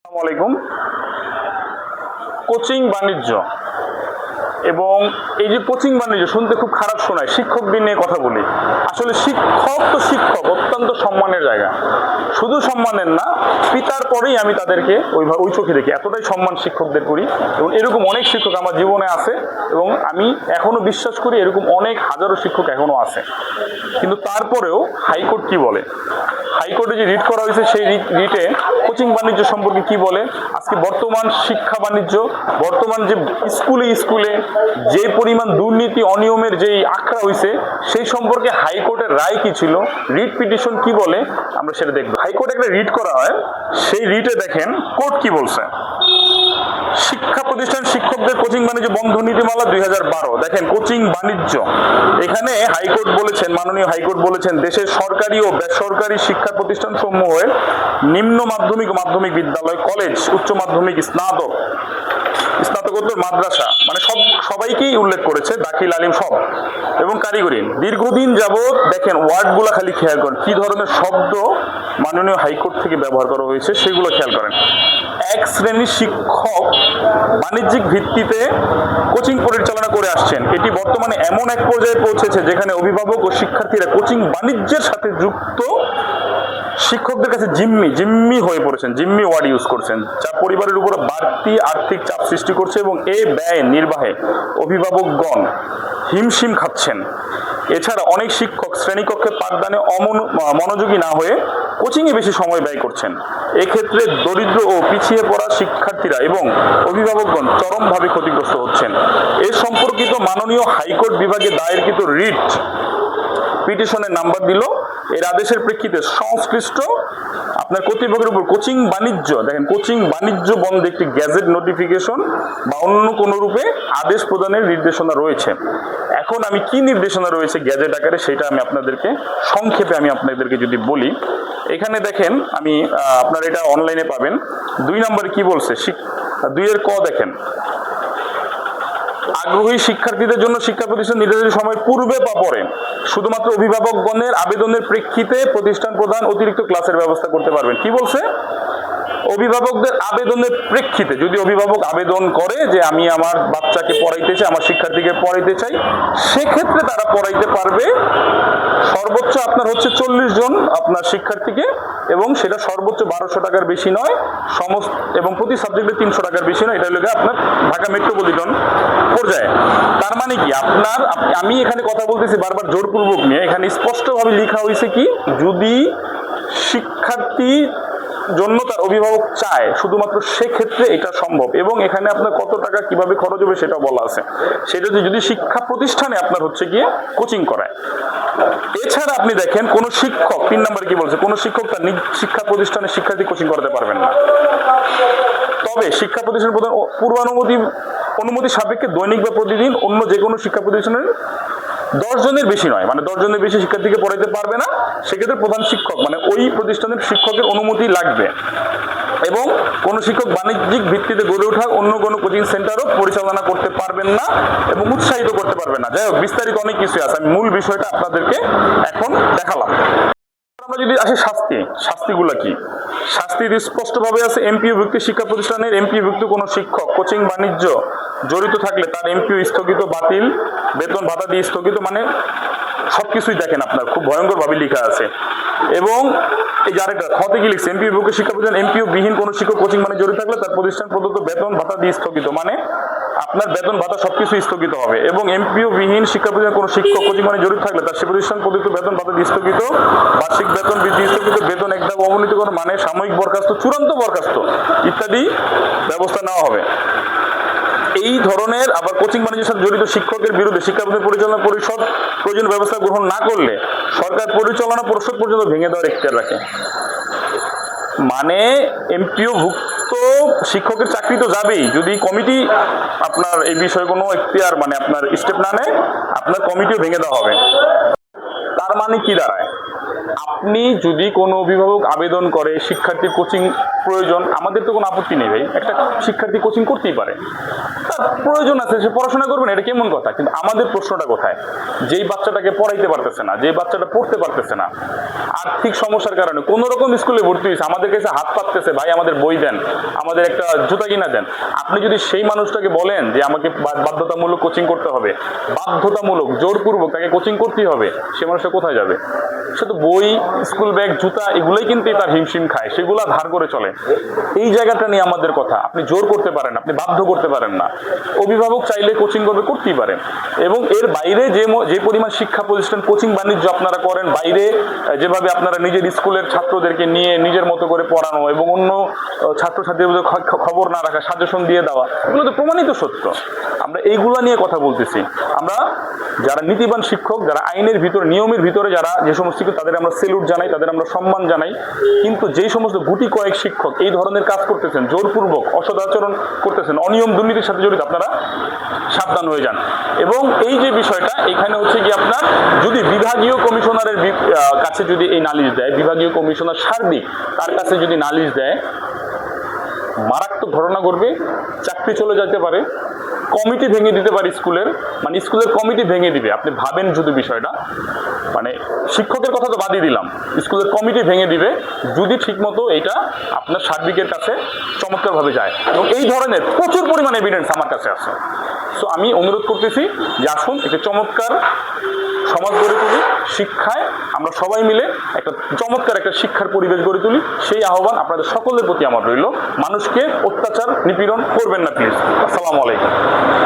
আসসালামু আলাইকুম। কোচিং বাণিজ্য এবং এই যে কোচিং বাণিজ্য শুনতে খুব খারাপ শোনায়, শিক্ষকদের নিয়ে কথা বলি। আসলে শিক্ষক তো শিক্ষক, অত্যন্ত সম্মানের জায়গা। শুধু সম্মানের না, পিতার পরেই আমি তাদেরকে ওই চোখে দেখি, এতটাই সম্মান শিক্ষকদের করি। এবং এরকম অনেক শিক্ষক আমার জীবনে আছে এবং আমি এখনো বিশ্বাস করি এরকম অনেক হাজারো শিক্ষক এখনো আছে। কিন্তু তারপরেও হাইকোর্ট কি বলে, হাইকোর্টে যে রিট করা হয়েছে সেই রিটে কোচিং বাণিজ্য সম্পর্কে কি বলে, আজকে বর্তমান শিক্ষা বাণিজ্য, বর্তমান যে স্কুলে যে পরিমাণ দুর্নীতি অনিয়মের যেই আখড়া হয়েছে সেই সম্পর্কে হাইকোর্টের রায় কি ছিল, রিট পিটিশন কি বলে, আমরা সেটা দেখব। হাইকোর্টে একটা রিট করা হয়, সেই রিটে দেখেন কোর্ট কি বলছে। শিক্ষা প্রতিষ্ঠান শিক্ষকদের কোচিং বাণিজ্য বন্ধ নীতিমালা 2012। দেখেন কোচিং বাণিজ্য, এখানে হাইকোর্ট বলেছেন, মাননীয় হাইকোর্ট বলেছেন দেশের সরকারি ও বেসরকারি শিক্ষা প্রতিষ্ঠান সমূহের নিম্ন মাধ্যমিক ও মাধ্যমিক বিদ্যালয়, কলেজ, উচ্চ মাধ্যমিক, স্নাতকোত্তর, মাদ্রাসা, মানে সবাইকেই উল্লেখ করেছে, দাখিল আলিম সব, এবং কারিগরি। দীর্ঘদিন যাবৎ দেখেন ওয়ার্ডগুলো খালি খেয়াল করেন, কি ধরনের শব্দ মাননীয় হাইকোর্ট থেকে ব্যবহার করা হয়েছে সেগুলো খেয়াল করেন। এক শ্রেণীর শিক্ষক বাণিজ্যিক ভিত্তিতে কোচিং পরিচালনা করে আসছেন। এটি বর্তমানে এমন এক পর্যায়ে পৌঁছেছে যেখানে অভিভাবক ও শিক্ষার্থীরা কোচিং বাণিজ্যের সাথে যুক্ত শিক্ষকদের কাছে জিম্মি হয়ে পড়েছেন, জিম্মি ওয়ার্ড ইউজ করছেন, যা পরিবারের উপর বাড়তি আর্থিক চাপ সৃষ্টি করছে এবং এই ব্যয় নির্বাহে অভিভাবকগণ হিমশিম খাচ্ছেন। এছাড়া অনেক শিক্ষক শ্রেণীকক্ষে পাঠদানে মনোযোগী না হয়ে কোচিংয়ে বেশি সময় ব্যয় করছেন। এক্ষেত্রে দরিদ্র ও পিছিয়ে পড়া শিক্ষার্থীরা এবং অভিভাবকগণ চরমভাবে ক্ষতিগ্রস্ত হচ্ছেন। এ সম্পর্কিত মাননীয় হাইকোর্ট বিভাগে দায়েরকৃত রিট পিটিশনের নাম্বার দিল। এর আদেশের প্রেক্ষিতে সংশ্লিষ্ট আপনার কর্তৃপক্ষের উপর কোচিং বাণিজ্য, দেখেন কোচিং বাণিজ্য বন্ধে একটি গ্যাজেট নোটিফিকেশন বা অন্য কোনো রূপে আদেশ প্রদানের নির্দেশনা রয়েছে। এখন আমি কি নির্দেশনা রয়েছে গ্যাজেট আকারে সেটা আমি আপনাদেরকে সংক্ষেপে আপনাদেরকে যদি বলি, এখানে দেখেন আমি আপনার এটা অনলাইনে পাবেন। 2 নম্বরে কি বলছে, 2 এর ক দেখেন, আগ্রহী শিক্ষার্থীদের জন্য শিক্ষা প্রতিষ্ঠান নির্ধারিত সময় পূর্বে বা পরে শুধুমাত্র অভিভাবকগণের আবেদনের প্রেক্ষিতে প্রতিষ্ঠান প্রধান অতিরিক্ত ক্লাসের ব্যবস্থা করতে পারবেন। কি বলছে, অভিভাবকদের আবেদনের প্রেক্ষিতে, যদি অভিভাবক আবেদন করে যে আমি আমার বাচ্চাকে পড়াইতে চাই, আমার শিক্ষার্থীকে পড়াইতে চাই, সেক্ষেত্রে তারা পড়াইতে পারবে। সর্বোচ্চ আপনার হচ্ছে 40 জন আপনার শিক্ষার্থীকে, এবং সেটা সর্বোচ্চ 1200 টাকার বেশি নয়, সমস্ত এবং প্রতি সাবজেক্টে 300 টাকার বেশি নয়। এটা হলো আপনার ঢাকা মেট্রোপলিটন পর্যায়ে। তার মানে কি, আমি এখানে কথা বলতেছি বারবার জোরপূর্বক নিয়ে, এখানে স্পষ্টভাবে লেখা হয়েছে কি, যদি শিক্ষার্থী জন্য তার অভিভাবক চায় শুধুমাত্র সেক্ষেত্রে এটা সম্ভব, এবং এখানে আপনার কত টাকা কিভাবে খরচ হবে সেটা বলা আছে। সেটা যদি শিক্ষা প্রতিষ্ঠানে আপনার হচ্ছে গিয়ে কোচিং করায়। এছাড়া আপনি দেখেন কোন শিক্ষক, 3 নম্বরে কি বলছে, কোন শিক্ষক তার নিজ শিক্ষা প্রতিষ্ঠানে শিক্ষার্থী কোচিং করাতে পারবেন না। তবে শিক্ষা প্রতিষ্ঠান প্রধান অনুমতি সাপেক্ষে দৈনিক বা প্রতিদিন অন্য যে কোনো শিক্ষা প্রতিষ্ঠানের 10 জনের বেশি নয়, মানে 10 জনের বেশি শিক্ষার্থীকে পড়াইতে পারবে না। সেক্ষেত্রে প্রধান শিক্ষক মানে ওই প্রতিষ্ঠানের শিক্ষকের অনুমতি লাগবে। এবং কোন শিক্ষক বাণিজ্যিক ভিত্তিতে গড়ে ওঠা অন্য কোনো কোচিং সেন্টারও পরিচালনা করতে পারবেন না এবং উৎসাহিত করতে পারবেন না। যাই হোক, বিস্তারিত অনেক কিছু আছে, আমি মূল বিষয়টা আপনাদেরকে এখন দেখালাম। আমরা যদি আসি শাস্তিগুলো কি, শাস্তি স্পষ্টভাবে আছে। এমপিওভুক্ত শিক্ষা প্রতিষ্ঠানের এমপিওভুক্ত কোনো শিক্ষক কোচিং বাণিজ্য জড়িত থাকলে তার এমপিও স্থগিত, বাতিল, বেতন ভাতা দিয়ে স্থগিত, মানে সবকিছুই দেখেন আপনার খুব ভয়ঙ্কর ভাবে লেখা আছে। এবং এই যে আরেকটা খতে কি লিখছে, এমপিওভুক্ত শিক্ষা প্রতিষ্ঠান এমপিও বিহীন কোনো শিক্ষক কোচিং মানে জড়িত থাকলে তার প্রতিষ্ঠান প্রদত্ত বেতন ভাতা দিয়ে স্থগিত, মানে আপনার বেতন ভাতা সবকিছু স্থগিত হবে। এবং এমপিও বিহীন শিক্ষা প্রতিষ্ঠান কোনো শিক্ষক কোচিং মানে জড়িত থাকলে তার সে প্রতিষ্ঠান প্রদত্ত বেতন ভাতা দিয়ে স্থগিত, বার্ষিক বেতন বৃদ্ধি স্থগিত, বেতন এক ধাপ অবনতি করা, মানে সাময়িক বরখাস্ত, চূড়ান্ত বরখাস্ত ইত্যাদি ব্যবস্থা নেওয়া হবে। এই ধরনের আবার কোচিং বাণিজ্যের সাথে জড়িত শিক্ষকের বিরুদ্ধে শিক্ষা পরিচালনা পরিষদ প্রয়োজনীয় ব্যবস্থা গ্রহণ না করলে সরকার পরিচালনা পরিষদ পর্যন্ত ভেঙে দেওয়ার এখতিয়ার রাখে। মানে এমপিও ভুক্ত শিক্ষকের চাকরি তো যাবেই, যদি কমিটি আপনার এই বিষয়ে কোনো এখতিয়ার মানে আপনার স্টেপ না নেয়, আপনার কমিটিও ভেঙে দেওয়া হবে। তার মানে কি দাঁড়ায়, আপনি যদি কোনো অভিভাবক আবেদন করে শিক্ষার্থীর কোচিং প্রয়োজন, আমাদের তো কোনো আপত্তি নেই ভাই, একটা শিক্ষার্থী কোচিং করতেই পারে, তার প্রয়োজন আছে, সে পড়াশোনা করবে না, এটা কেমন কথা? কিন্তু আমাদের প্রশ্নটা কোথায়? যেই বাচ্চাটাকে পড়াইতে পারতেছে না, যেই বাচ্চাটা পড়তে পারতেছে না, আর্থিক সমস্যার কারণে কোনো রকম স্কুলে ভর্তি হয়েছে, আমাদের কাছে হাত পাততেছে, ভাই আমাদের বই দেন, আমাদের একটা জুতা কিনা দেন। আপনি যদি সেই মানুষটাকে বলেন যে আমাকে বাধ্যতামূলক কোচিং করতে হবে, বাধ্যতামূলক জোরপূর্বক তাকে কোচিং করতেই হবে, সে মানুষটা কোথায় যাবে? সে তো বই, স্কুল ব্যাগ, জুতা এগুলোই কিনতেই তার হিমশিম খায়, সেগুলো ধার করে চলে। এই জায়গাটা নিয়ে আমাদের কথা। আপনি জোর করতে পারেন, আপনি বাধ্য করতে পারেন না। অভিভাবক চাইলে কোচিং করবে, করতেই পারেন। এবং এর বাইরে যে পরিমাণ শিক্ষা প্রতিষ্ঠান কোচিং বাণিজ্য আপনারা করেন, বাইরে যেভাবে আপনারা নিজের স্কুলের ছাত্রদেরকে নিয়ে নিজের মতো করে পড়ানো এবং অন্য ছাত্রছাত্রীদের খবর না রাখা, সাজেশন দিয়ে দেওয়া, এগুলো তো প্রমাণিত সত্য। আমরা এইগুলা নিয়ে কথা বলতেছি। আমরা যারা নীতিবান শিক্ষক, যারা আইনের ভিতরে, নিয়মের ভিতরে যারা যে সমস্ত শিক্ষক, তাদের আমরা সেলুট জানাই, তাদের আমরা সম্মান জানাই। কিন্তু যেই সমস্ত গুটি কয়েক শিক্ষক এই ধরনের কাজ করতেছেন, জোরপূর্বক অসদাচরণ করতেছেন, অনিয়ম দুর্নীতির সাথে জড়িত, আপনারা সাবধান হয়ে যান। এবং এই যে বিষয়টা এখানে হচ্ছে কি, আপনার যদি বিভাগীয় কমিশনারের কাছে যদি এই নালিশ দেয়, বিভাগীয় কমিশনার সার্বিক তার কাছে যদি নালিশ দেয়, মারাত্মক ঘটনা ঘটবে, চাকরি চলে যেতে পারে, কমিটি ভেঙে দিতে পারে স্কুলের, মানে স্কুলের কমিটি ভেঙে দিবে। আপনি ভাবেন যদি বিষয়টা, মানে শিক্ষকের কথা তো বাদই দিলাম, স্কুলের কমিটি ভেঙে দিবে যদি ঠিকমতো এটা আপনার সার্বিকের কাছে চমৎকারভাবে যায়। এবং এই ধরনের প্রচুর পরিমাণ এভিডেন্স আমার কাছে আছে। সো আমি অনুরোধ করতেছি যে আসুন একটা চমৎকার সমাজ গড়ে তুলি, শিক্ষায় আমরা সবাই মিলে একটা চমৎকার একটা শিক্ষার পরিবেশ গড়ে তুলি। সেই আহ্বান আপনাদের সকলের প্রতি আমার রইল। মানুষকে অত্যাচার, নিপীড়ন করবেন না প্লিজ। আসসালামু আলাইকুম।